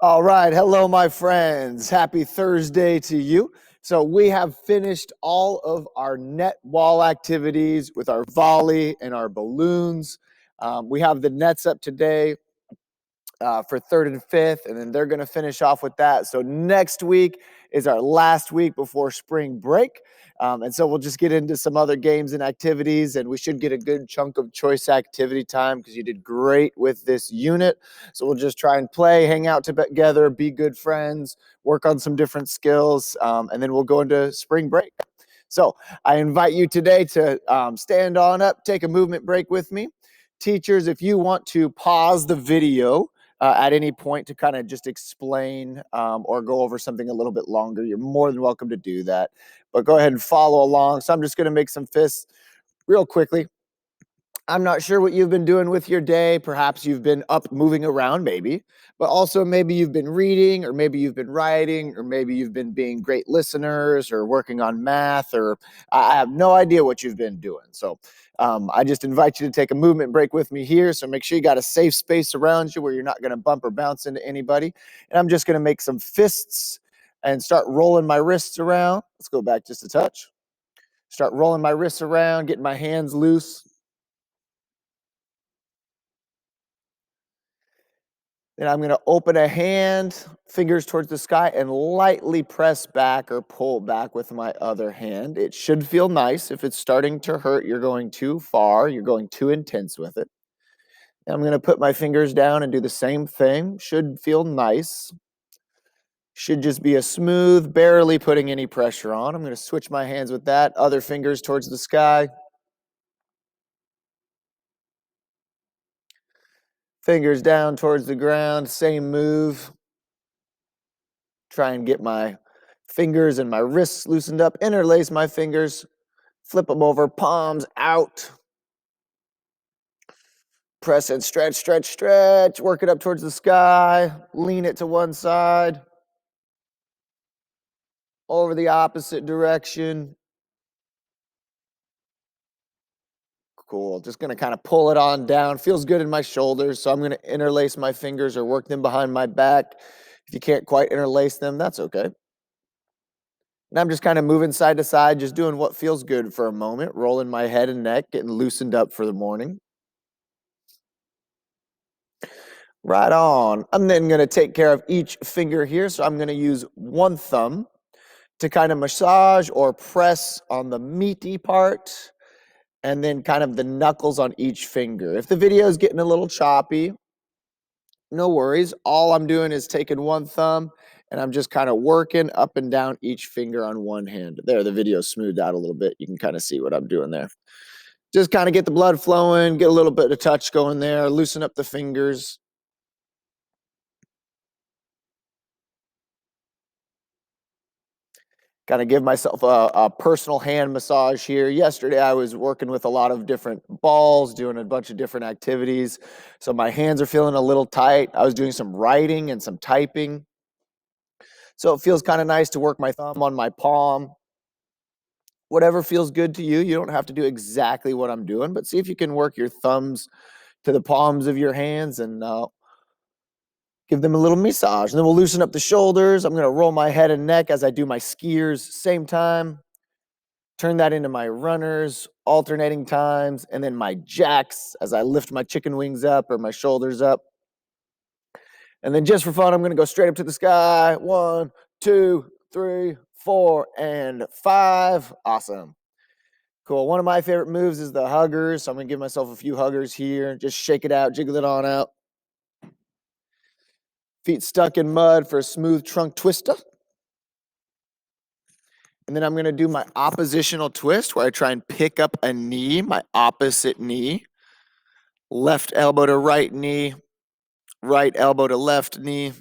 All right. Hello, my friends. Happy Thursday to you. So we have finished all of our net wall activities with our volley and our balloons. We have the nets up today for third and fifth, and then they're going to finish off with that. So next week is our last week before spring break. And so we'll just get into some other games and activities, and we should get a good chunk of choice activity time because you did great with this unit. So we'll just try and play, hang out together, be good friends, work on some different skills, and then we'll go into spring break. So I invite you today to stand on up, take a movement break with me. Teachers, if you want to pause the video at any point to kind of just explain or go over something a little bit longer, you're more than welcome to do that. But go ahead and follow along. So I'm just going to make some fists real quickly. I'm not sure what you've been doing with your day. Perhaps you've been up moving around, maybe, but also maybe you've been reading, or maybe you've been writing, or maybe you've been being great listeners or working on math, or I have no idea what you've been doing. So I just invite you to take a movement break with me here. So make sure you got a safe space around you where you're not going to bump or bounce into anybody. And I'm just going to make some fists and start rolling my wrists around. Let's go back just a touch. Start rolling my wrists around, getting my hands loose. Then I'm going to open a hand, fingers towards the sky, and lightly press back or pull back with my other hand. It should feel nice. If it's starting to hurt, you're going too far. You're going too intense with it. And I'm going to put my fingers down and do the same thing. Should feel nice. Should just be a smooth, barely putting any pressure on. I'm going to switch my hands with that. Other fingers towards the sky. Fingers down towards the ground. Same move. Try and get my fingers and my wrists loosened up. Interlace my fingers. Flip them over. Palms out. Press and stretch, stretch, stretch. Work it up towards the sky. Lean it to one side. Over the opposite direction. Cool. Just going to kind of pull it on down. Feels good in my shoulders. So I'm going to interlace my fingers or work them behind my back. If you can't quite interlace them, that's okay. And I'm just kind of moving side to side, just doing what feels good for a moment, rolling my head and neck, getting loosened up for the morning. Right on. I'm then going to take care of each finger here. So I'm going to use one thumb to kind of massage or press on the meaty part, and then kind of the knuckles on each finger. If the video is getting a little choppy, no worries. All I'm doing is taking one thumb and I'm just kind of working up and down each finger on one hand. There, the video smoothed out a little bit. You can kind of see what I'm doing there. Just kind of get the blood flowing, get a little bit of touch going there, loosen up the fingers. Kind of give myself a personal hand massage here. Yesterday, I was working with a lot of different balls, doing a bunch of different activities. So my hands are feeling a little tight. I was doing some writing and some typing. So it feels kind of nice to work my thumb on my palm. Whatever feels good to you. You don't have to do exactly what I'm doing, but see if you can work your thumbs to the palms of your hands and give them a little massage. And then we'll loosen up the shoulders. I'm going to roll my head and neck as I do my skiers, same time. Turn that into my runners, alternating times, and then my jacks as I lift my chicken wings up or my shoulders up. And then just for fun, I'm going to go straight up to the sky. 1, 2, 3, 4, and 5. Awesome. Cool. One of my favorite moves is the huggers. So I'm going to give myself a few huggers here. Just shake it out, jiggle it on out. Feet stuck in mud for a smooth trunk twister. And then I'm going to do my oppositional twist where I try and pick up a knee, my opposite knee. Left elbow to right knee, right elbow to left knee.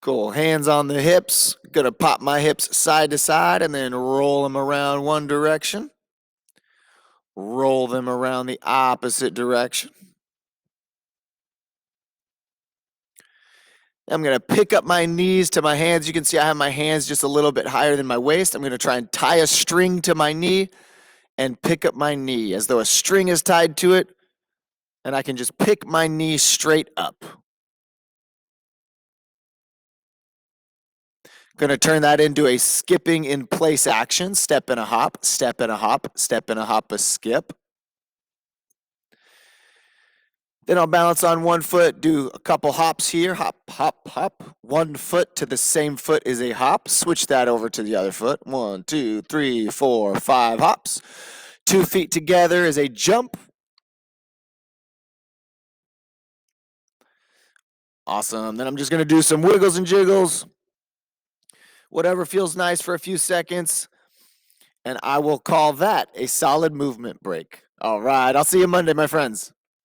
Cool. Hands on the hips. Gonna pop my hips side to side and then roll them around one direction. Roll them around the opposite direction. I'm going to pick up my knees to my hands. You can see I have my hands just a little bit higher than my waist. I'm going to try and tie a string to my knee and pick up my knee as though a string is tied to it, and I can just pick my knee straight up. Going to turn that into a skipping in place action. Step and a hop, step and a hop, step and a hop, a skip. Then I'll balance on one foot, do a couple hops here, hop, hop, hop. 1 foot to the same foot is a hop. Switch that over to the other foot. 1, 2, 3, 4, 5 hops. 2 feet together is a jump. Awesome. Then I'm just going to do some wiggles and jiggles. Whatever feels nice for a few seconds. And I will call that a solid movement break. All right. I'll see you Monday, my friends.